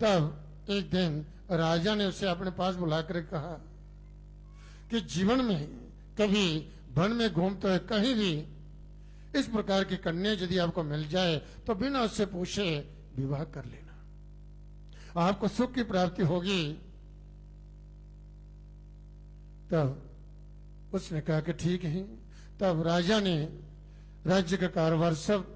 तब एक दिन राजा ने उसे अपने पास बुलाकर कहा कि जीवन में कभी वन में घूमते हुए कहीं भी इस प्रकार की कन्या यदि आपको मिल जाए तो बिना उससे पूछे विवाह कर लेना, आपको सुख की प्राप्ति होगी। तब उसने कहा कि ठीक है। तब राजा ने राज्य का कारोबार सब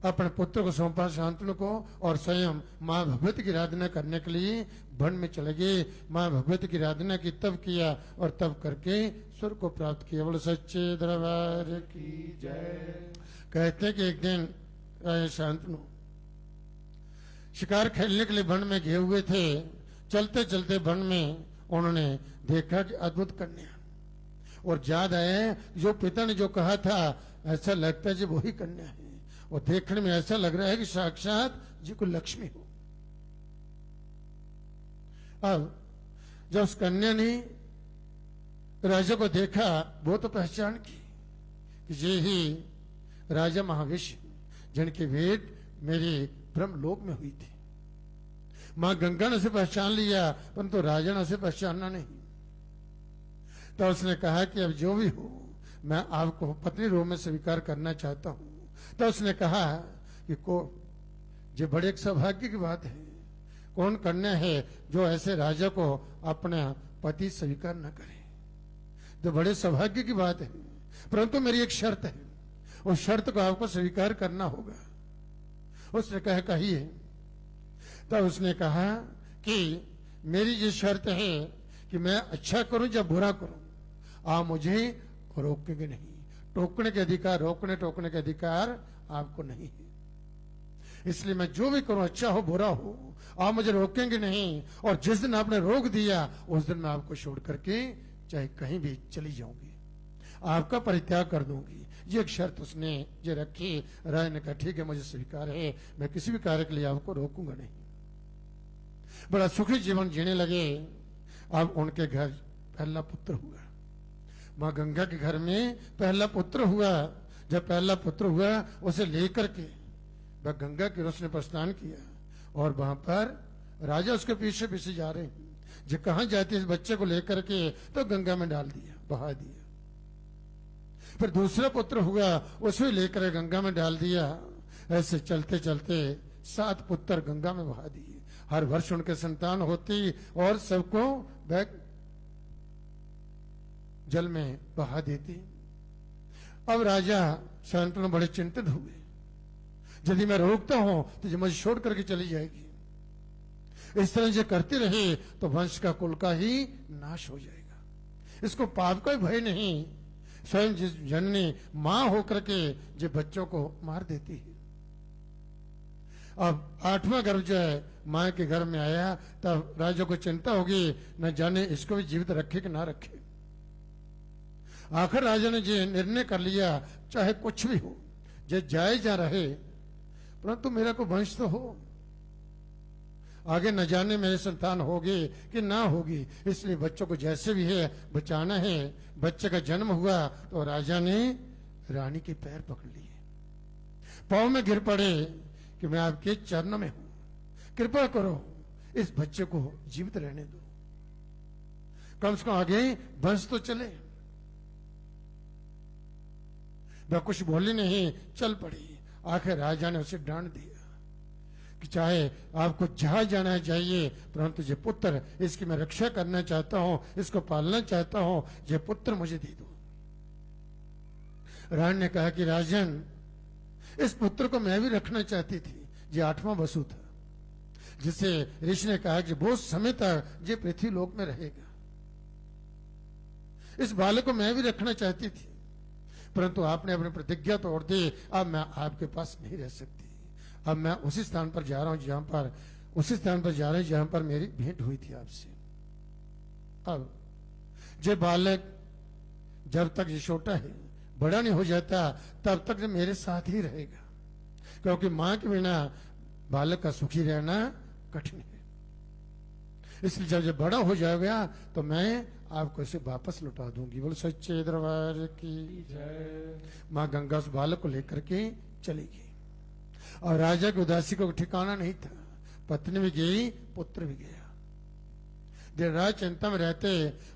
अपने पुत्र को सौंपा शांतनु को, और स्वयं मां भगवती की आराधना करने के लिए वन में चले गए। मां भगवती की आराधना की तब किया और तब करके स्वर्ग को प्राप्त किया। बोलो सच्चे दरबार की जय। कहते कि एक दिन राजा शांतनु शिकार खेलने के लिए वन में गए हुए थे। चलते चलते वन में उन्होंने देखा कि अद्भुत कन्या, और याद आया जो पिता ने जो कहा था, ऐसा लगता है जी वही कन्या है। और देखने में ऐसा लग रहा है कि साक्षात जी को लक्ष्मी हो। अब जब उस कन्या ने राजा को देखा, वो तो पहचान की कि ये ही राजा महाविष्णु, जिनकी भेंट मेरे ब्रह्मलोक में हुई थी। मां गंगा ने उसे पहचान लिया, परंतु राजा ने उसे पहचानना नहीं। तो उसने कहा कि अब जो भी हो, मैं आपको पत्नी रूप में स्वीकार करना चाहता हूं। तो उसने कहा कि ये बड़े एक सौभाग्य की बात है, कौन कन्या है जो ऐसे राजा को अपना पति स्वीकार न करे। तो बड़े सौभाग्य की बात है, परंतु मेरी एक शर्त है, उस शर्त को आपको स्वीकार करना होगा। उसने कहा कहिए। तब उसने कहा कि मेरी ये शर्त है कि मैं अच्छा करूं या बुरा करूं, आप मुझे रोकेंगे नहीं। टोकने के अधिकार, रोकने टोकने के अधिकार आपको नहीं है। इसलिए मैं जो भी करूं, अच्छा हो बुरा हो, आप मुझे रोकेंगे नहीं। और जिस दिन आपने रोक दिया, उस दिन मैं आपको छोड़ करके चाहे कहीं भी चली जाऊंगी, आपका परित्याग कर दूंगी। ये एक शर्त उसने ये रखी। राय ने कहा ठीक है, मुझे स्वीकार है, मैं किसी भी कार्य के लिए आपको रोकूंगा नहीं। बड़ा सुखी जीवन जीने लगे। अब उनके घर पहला पुत्र हुआ। मां गंगा के घर में पहला पुत्र हुआ। जब पहला पुत्र हुआ, उसे लेकर के वह गंगा के रोष ने प्रस्थान किया, और वहां पर राजा उसके पीछे पीछे जा रहे हैं। जो कहां जाती इस बच्चे को लेकर के, तो गंगा में डाल दिया, बहा दिया। फिर दूसरा पुत्र हुआ, उसे लेकर गंगा में डाल दिया। ऐसे चलते चलते 7 पुत्र गंगा में बहा दिए। हर वर्ष उनके संतान होती और सबको जल में बहा देती। अब राजा शांतनु बड़े चिंतित हुए, यदि मैं रोकता हूं तो ये मुझे छोड़ करके चली जाएगी। इस तरह से करते रहे तो वंश का कुल का ही नाश हो जाएगा। इसको पाप का भय नहीं, स्वयं जिस जननी मां होकर के जो बच्चों को मार देती है। अब 8वां गर्भ जो है मां के घर में आया, तब राजा को चिंता होगी, न जाने इसको भी जीवित रखे कि ना रखे। आखिर राजा ने ये निर्णय कर लिया, चाहे कुछ भी हो, जो जाए जा रहे, परंतु मेरा को वंश तो हो। आगे न जाने मेरे संतान होगी कि ना होगी, इसलिए बच्चों को जैसे भी है बचाना है। बच्चे का जन्म हुआ तो राजा ने रानी के पैर पकड़ लिए, पांव में गिर पड़े कि मैं आपके चरणों में हूं, कृपा करो इस बच्चे को जीवित रहने दो, कम से कम आगे वंश तो चले। वह कुछ बोली नहीं, चल पड़ी। आखिर राजा ने उसे डांट दिया कि चाहे आपको जहां जाना चाहिए, परंतु ये पुत्र, इसकी मैं रक्षा करना चाहता हूं, इसको पालना चाहता हूं, ये पुत्र मुझे दे दो। रानी ने कहा कि राजन, इस पुत्र को मैं भी रखना चाहती थी। ये 8वां वसु था, जिसे ऋषि ने कहा कि बहुत समय तक ये पृथ्वी लोक में रहेगा। इस बालक को मैं भी रखना चाहती थी, परंतु आपने अपनी प्रतिज्ञा तोड़ दी। अब मैं आपके पास नहीं रह सकती। अब मैं उसी स्थान पर जा रहा हूं जहां पर मेरी भेंट हुई थी आपसे। अब ये बालक जब तक ये छोटा है, बड़ा नहीं हो जाता, तब तक ये मेरे साथ ही रहेगा, क्योंकि मां के बिना बालक का सुखी रहना कठिन है। इसलिए जब ये बड़ा हो जाएगा तो मैं आपको इसे वापस लौटा दूंगी। बोलो सच्चे दरबार की जय। मां गंगा उस बालक को लेकर के चली गई, और राजा की उदासी को ठिकाना नहीं था। पत्नी भी गई, पुत्र भी गया। दिन रात चिंता में रहते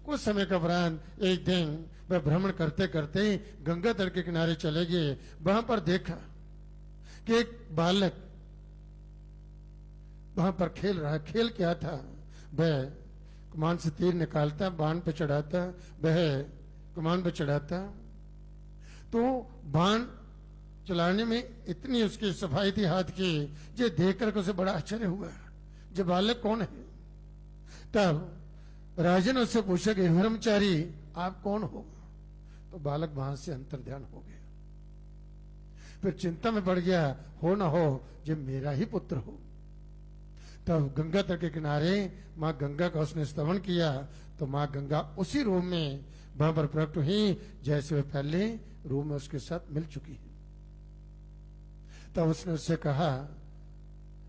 कुछ समय के उपरांत एक दिन वह भ्रमण करते करते गंगा तट के किनारे चले गए। वहां पर देखा कि एक बालक वहां पर खेल रहा है। खेल क्या था? वह कमान से तीर निकालता, बाण पे चढ़ाता, वह कमान पे चढ़ाता। तो बाण चलाने में इतनी उसकी सफाई थी हाथ की, जो देख कर उसे बड़ा आश्चर्य हुआ, जो बालक कौन है। तब राजा ने उससे पूछा कि ब्रह्मचारी आप कौन हो? तो बालक वहां से अंतर्ध्यान हो गया। फिर चिंता में पड़ गया, हो ना हो जो मेरा ही पुत्र हो। तब गंगा तट के किनारे मां गंगा का उसने स्तवन किया, तो मां गंगा उसी रूप में वहां पर प्रकट हुई जैसे वह पहले रूप में उसके साथ मिल चुकी है। तब उसने उससे कहा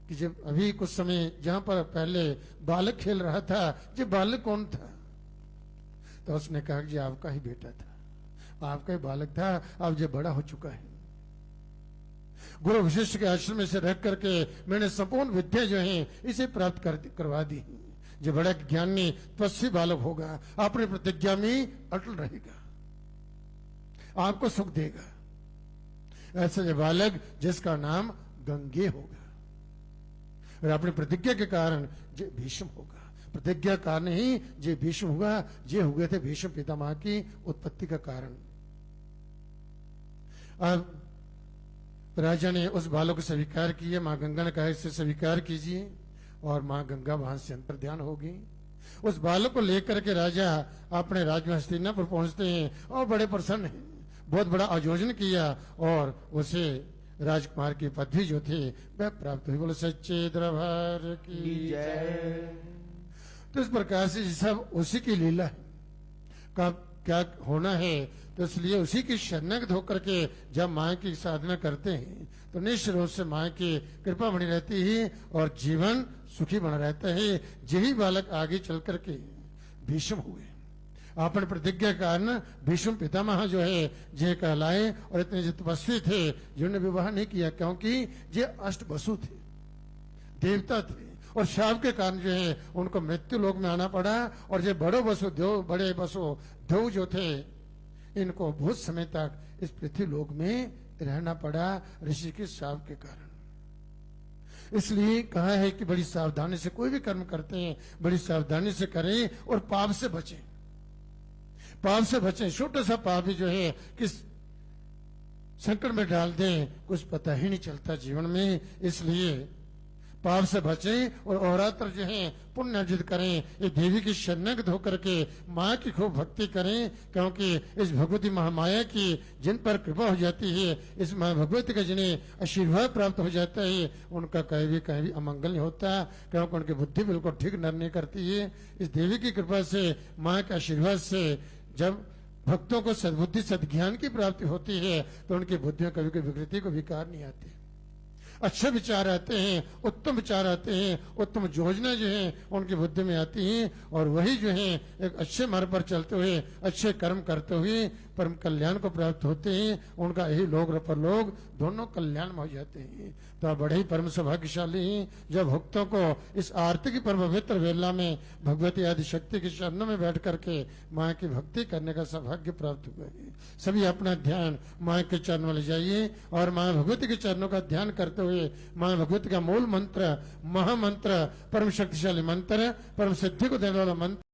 कि जब अभी कुछ समय जहां पर पहले बालक खेल रहा था, ये बालक कौन था? तो उसने कहा कि आपका ही बेटा था, आपका ही बालक था, अब ये बड़ा हो चुका है। गुरु वशिष्ठ के आश्रम में से रह करके मैंने संपूर्ण विद्या जो है इसे प्राप्त करवा दी। जो बड़ा ज्ञानी तपस्वी बालक होगा, अपनी प्रतिज्ञा में अटल रहेगा, आपको सुख देगा। ऐसा जो बालक जिसका नाम गंगे होगा, और अपनी प्रतिज्ञा के कारण जे भीष्म होगा। प्रतिज्ञा कारण ही जे भीष्म हुआ, जे हुए थे भीष्म पितामह की उत्पत्ति का कारण। अब राजा ने उस बालक को स्वीकार किया। मां गंगा ने कहा इसे स्वीकार कीजिए, और मां गंगा वहां से अंतर्ध्यान हो गई। उस बालक को लेकर के राजा अपने राज्य में हस्तिनापुर पहुंचते हैं और बड़े प्रसन्न हैं। बहुत बड़ा आयोजन किया और उसे राजकुमार की पदवी जो थी वह प्राप्त हुई। बोले सच्चे दरबार की जय। तो इस प्रकार से सब उसी की लीला है। कब क्या होना है, तो इसलिए उसी की शरणागत होकर के जब माँ की साधना करते हैं तो निश्चित रूप से माँ की कृपा बनी रहती है और जीवन सुखी बना रहता है। यही बालक आगे चल करके भीष्म हुए। अपने प्रतिज्ञा के कारण भीष्म पितामह जो है जे कहलाए, और इतने जो तपस्वी थे जिन्होंने विवाह नहीं किया, क्योंकि ये अष्ट वसु थे, देवता थे, और शाप के कारण जो है उनको मृत्यु लोक में आना पड़ा। और जो बड़े वसु देव जो थे, इनको बहुत समय तक इस पृथ्वी लोक में रहना पड़ा ऋषि के शाप के कारण। इसलिए कहा है कि बड़ी सावधानी से कोई भी कर्म करते हैं, बड़ी सावधानी से करें और पाप से बचें। पाप से बचें। छोटा सा पाप भी जो है किस संकट में डाल दें, कुछ पता ही नहीं चलता जीवन में। इसलिए पाप से बचें और अहोरात्र जो है पुण्य अर्जित करें। ये देवी की शरणागत होकर के माँ की खूब भक्ति करें, क्योंकि इस भगवती महामाया की जिन पर कृपा हो जाती है, इस माँ भगवती का जिन्हें आशीर्वाद प्राप्त हो जाता है, उनका कहीं भी अमंगल नहीं होता, क्योंकि उनकी बुद्धि बिल्कुल ठीक नहीं करती है। इस देवी की कृपा से, माँ के आशीर्वाद से जब भक्तों को सद्बुद्धि सद्ज्ञान की प्राप्ति होती है तो उनकी बुद्धि में कभी कोई विकृति को विकार नहीं आती। अच्छे विचार आते हैं, उत्तम विचार आते हैं, उत्तम योजना जो है उनकी बुद्धि में आती हैं, और वही जो है एक अच्छे मार्ग पर चलते हुए, अच्छे कर्म करते हुए परम कल्याण को प्राप्त होते हैं। उनका यही लोक परलोक दोनों कल्याण में हो जाते हैं। तो आप बड़े ही परम सौभाग्यशाली हैं जब भक्तों को इस आरती की परम पवित्र वेला में भगवती आदि शक्ति के चरणों में बैठ करके माँ की भक्ति करने का सौभाग्य प्राप्त हुआ है। सभी अपना ध्यान माँ के चरणों में ले जाइए और माँ भगवती के चरणों का ध्यान करते हुए माँ भगवती का मूल मंत्र, महामंत्र, परम शक्तिशाली मंत्र, परम सिद्धि को देने वाला मंत्र